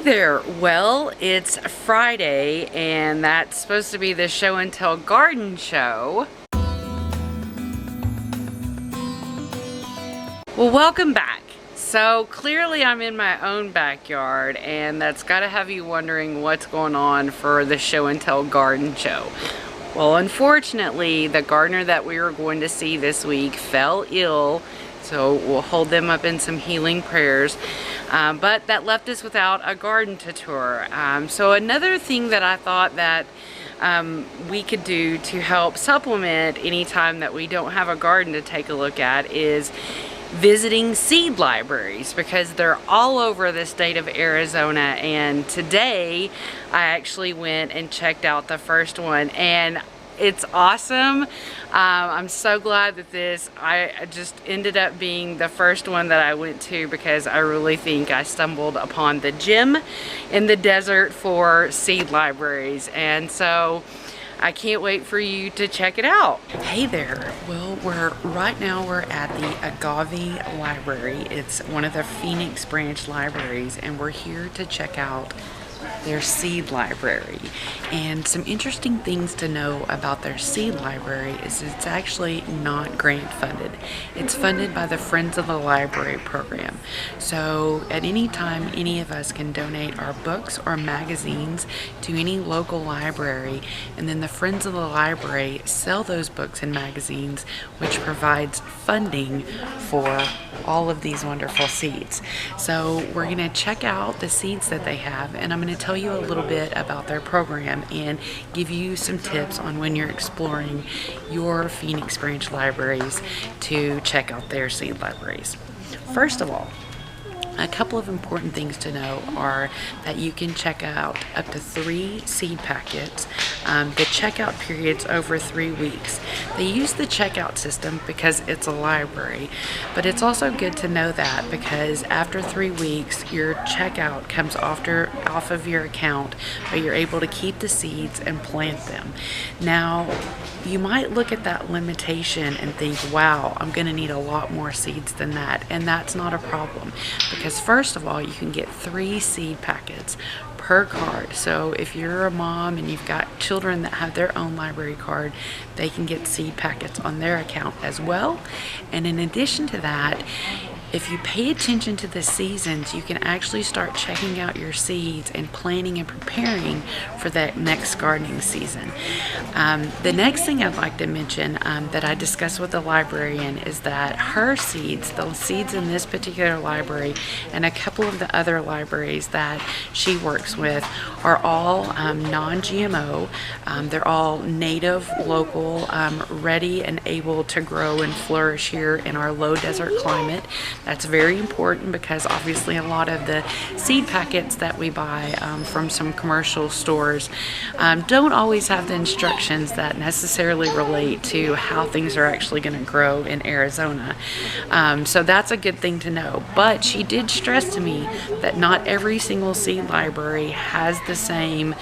there. Well, it's Friday and that's supposed to be the show and tell garden show. Well, welcome back. So clearly I'm in my own backyard and that's got to have you wondering what's going on for the show and tell garden show. Well, unfortunately, the gardener that we were going to see this week fell ill. So we'll hold them up in some healing prayers. But that left us without a garden to tour. So another thing that I thought that we could do to help supplement any time that we don't have a garden to take a look at is visiting seed libraries, because they're all over the state of Arizona. And today I actually went and checked out the first one and it's awesome. I'm so glad that I just ended up being the first one that I went to, because I really think I stumbled upon the gem in the desert for seed libraries. And so I can't wait for you to check it out. Hey there. Well, right now we're at the Agave Library. It's one of the Phoenix branch libraries, and we're here to check out their seed library. And some interesting things to know about their seed library is it's actually not grant funded. It's funded by the Friends of the Library program. So at any time, any of us can donate our books or magazines to any local library, and then the Friends of the Library sell those books and magazines, which provides funding for all of these wonderful seeds. So we're going to check out the seeds that they have, and I'm going to tell you a little bit about their program and give you some tips on when you're exploring your Phoenix branch libraries to check out their seed libraries. First of all, a couple of important things to know are that you can check out up to 3 seed packets. The checkout period's over 3 weeks. They use the checkout system because it's a library, but it's also good to know that because after 3 weeks, your checkout comes off of your account, but you're able to keep the seeds and plant them. Now, you might look at that limitation and think, wow, I'm going to need a lot more seeds than that, and that's not a problem, because first of all, you can get 3 seed packets per card. So if you're a mom and you've got children that have their own library card, they can get seed packets on their account as well. And in addition to that, if you pay attention to the seasons, you can actually start checking out your seeds and planning and preparing for that next gardening season. The next thing I'd like to mention that I discussed with the librarian is that her seeds, the seeds in this particular library and a couple of the other libraries that she works with, are all non-GMO. They're all native, local, ready and able to grow and flourish here in our low desert climate. That's very important because obviously a lot of the seed packets that we buy from some commercial stores don't always have the instructions that necessarily relate to how things are actually going to grow in Arizona. So that's a good thing to know. But she did stress to me that not every single seed library has the same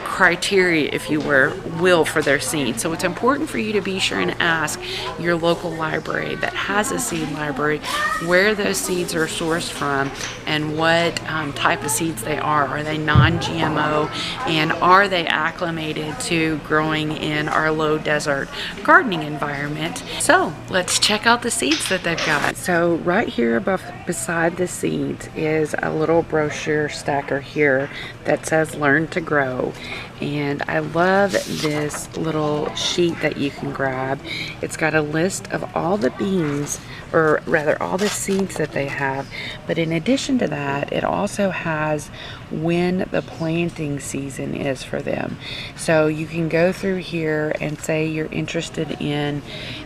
criteria, if you will, for their seeds. So it's important for you to be sure and ask your local library that has a seed library where those seeds are sourced from and what type of seeds they are. Are they non-GMO, and are they acclimated to growing in our low desert gardening environment? So let's check out the seeds that they've got. So right here beside the seeds is a little brochure stacker here that says Learn to Grow. And I love this little sheet that you can grab. It's got a list of all the beans, or rather all the seeds that they have, but in addition to that, it also has when the planting season is for them. So you can go through here and say you're interested in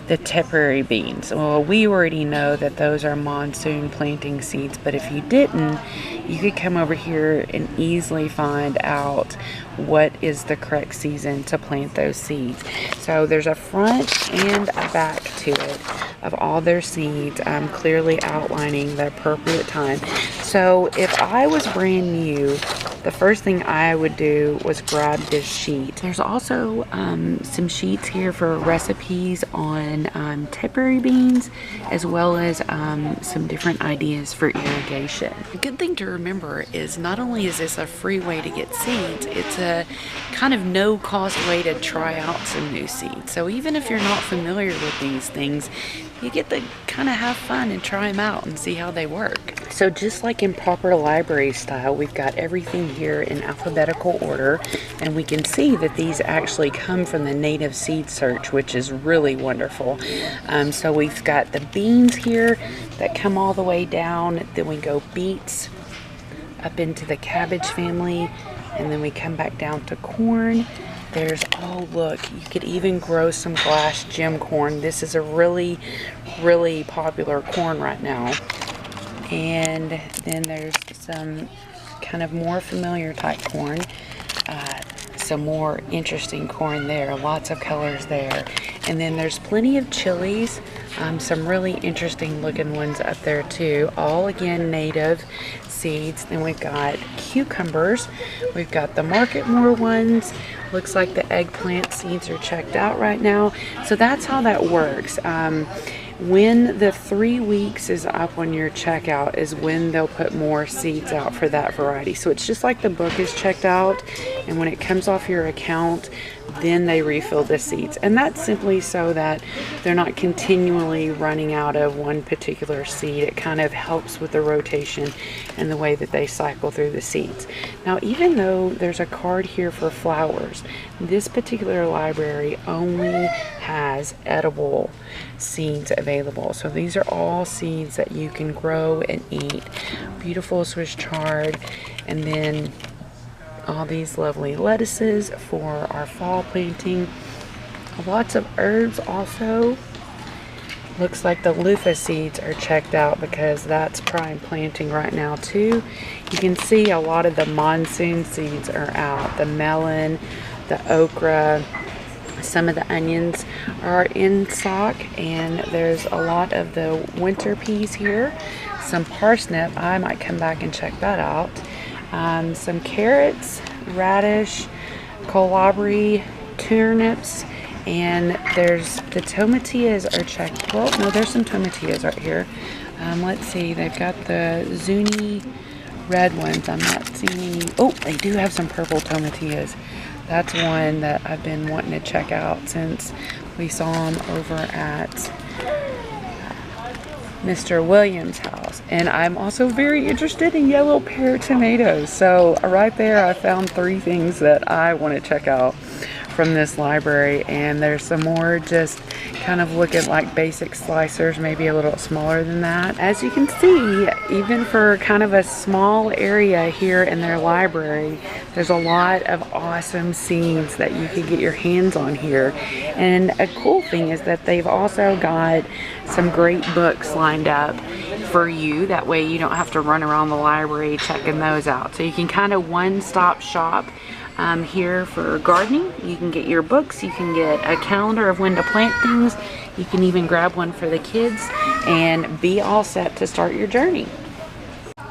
the temporary beans. Well, we already know that those are monsoon planting seeds, but if you didn't, you could come over here and easily find out what is the correct season to plant those seeds. So there's a front and a back to it of all their seeds, clearly outlining the appropriate time. So if I was brand new, the first thing I would do was grab this sheet. There's also some sheets here for recipes on tipperary beans, as well as some different ideas for irrigation. A good thing to remember is not only is this a free way to get seeds, it's a kind of no-cost way to try out some new seeds. So even if you're not familiar with these things, you get to kind of have fun and try them out and see how they work. So just like in proper library style, we've got everything here in alphabetical order, and we can see that these actually come from the native seed search, which is really wonderful. So we've got the beans here that come all the way down, then we go beets up into the cabbage family, and then we come back down to corn. There's, oh look, you could even grow some glass gem corn. This is a really, really popular corn right now. And then there's some kind of more familiar type corn. Some more interesting corn there, lots of colors there. And then there's plenty of chilies, some really interesting looking ones up there too, all again native seeds. Then we've got cucumbers, we've got the Marketmore ones. Looks like the eggplant seeds are checked out right now. So that's how that works. When the 3 weeks is up on your checkout is when they'll put more seeds out for that variety. So it's just like the book is checked out, and when it comes off your account, then they refill the seeds. And that's simply so that they're not continually running out of one particular seed. It kind of helps with the rotation and the way that they cycle through the seeds. Now, even though there's a card here for flowers, this particular library only has edible seeds available. So these are all seeds that you can grow and eat. Beautiful Swiss chard, and then all these lovely lettuces for our fall planting. Lots of herbs also. Looks like the loofah seeds are checked out because that's prime planting right now too. You can see a lot of the monsoon seeds are out. The melon, the okra, some of the onions are in stock, and there's a lot of the winter peas here. Some parsnip, I might come back and check that out. Some carrots, radish, kohlrabi, turnips, and there's the tomatillas are checked. Well, no, there's some tomatillas right here. Let's see, they've got the zuni red ones. I'm not seeing any. Oh, they do have some purple tomatillas. That's one that I've been wanting to check out since we saw them over at Mr. Williams' house. And I'm also very interested in yellow pear tomatoes. So right there I found 3 things that I want to check out from this library, and there's some more just kind of looking like basic slicers, maybe a little smaller than that. As you can see, even for kind of a small area here in their library, there's a lot of awesome seeds that you could get your hands on here. And a cool thing is that they've also got some great books lined up for you. That way you don't have to run around the library checking those out. So you can kind of one-stop shop here for gardening. You can get your books, you can get a calendar of when to plant things, you can even grab one for the kids and be all set to start your journey.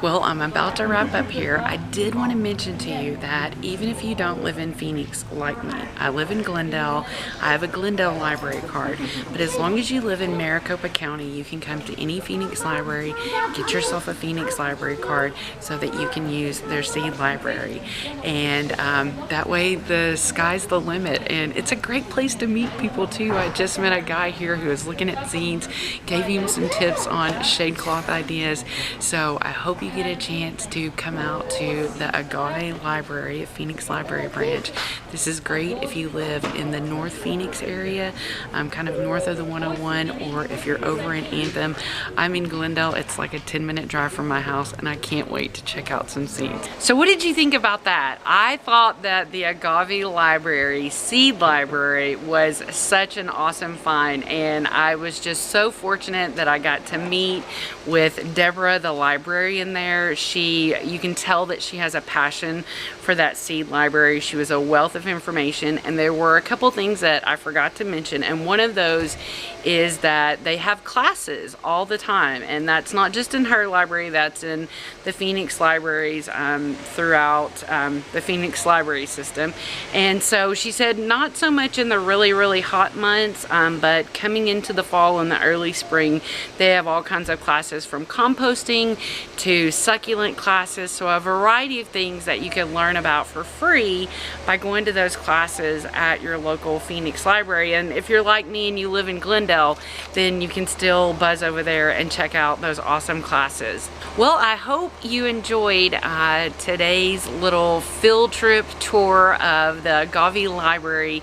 Well, I'm about to wrap up here. I did want to mention to you that even if you don't live in Phoenix like me, I live in Glendale, I have a Glendale library card, but as long as you live in Maricopa County, you can come to any Phoenix library, get yourself a Phoenix library card so that you can use their seed library. And that way the sky's the limit, and it's a great place to meet people too. I just met a guy here who was looking at seeds, gave him some tips on shade cloth ideas. So I hope you get a chance to come out to the Agave Library, Phoenix Library Branch. This is great if you live in the North Phoenix area, kind of north of the 101, or if you're over in Anthem. I'm in Glendale. It's like a 10-minute drive from my house, and I can't wait to check out some seeds. So what did you think about that? I thought that the Agave Library Seed Library was such an awesome find, and I was just so fortunate that I got to meet with Deborah, the librarian there. there, you can tell that she has a passion for that seed library. She was a wealth of information, and there were a couple things that I forgot to mention, and one of those is that they have classes all the time, and that's not just in her library, that's in the Phoenix libraries throughout the Phoenix library system. And so she said not so much in the really hot months, but coming into the fall and the early spring, they have all kinds of classes from composting to succulent classes, so a variety of things that you can learn about for free by going to those classes at your local Phoenix library. And if you're like me and you live in Glendale, then you can still buzz over there and check out those awesome classes. Well, I hope you enjoyed today's little field trip tour of the Agave Library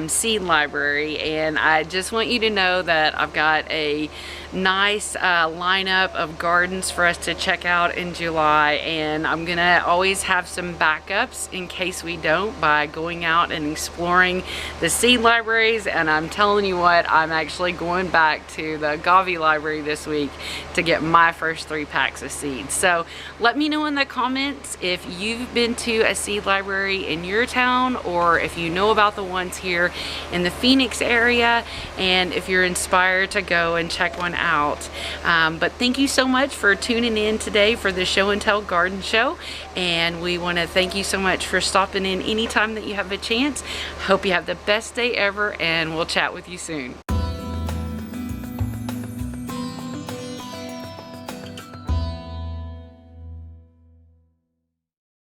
seed library, and I just want you to know that I've got a nice lineup of gardens for us to check out in July, and I'm gonna always have some backups in case we don't by going out and exploring the seed libraries. And I'm telling you what, I'm actually going back to the Agave Library this week to get my first 3 packs of seeds. So let me know in the comments if you've been to a seed library in your town, or if you know about the ones here in the Phoenix area, and if you're inspired to go and check one out. But thank you so much for tuning in today for the Show and Tell Garden Show, and we want to thank you so much for stopping in anytime that you have a chance. Hope you have the best day ever, and we'll chat with you soon.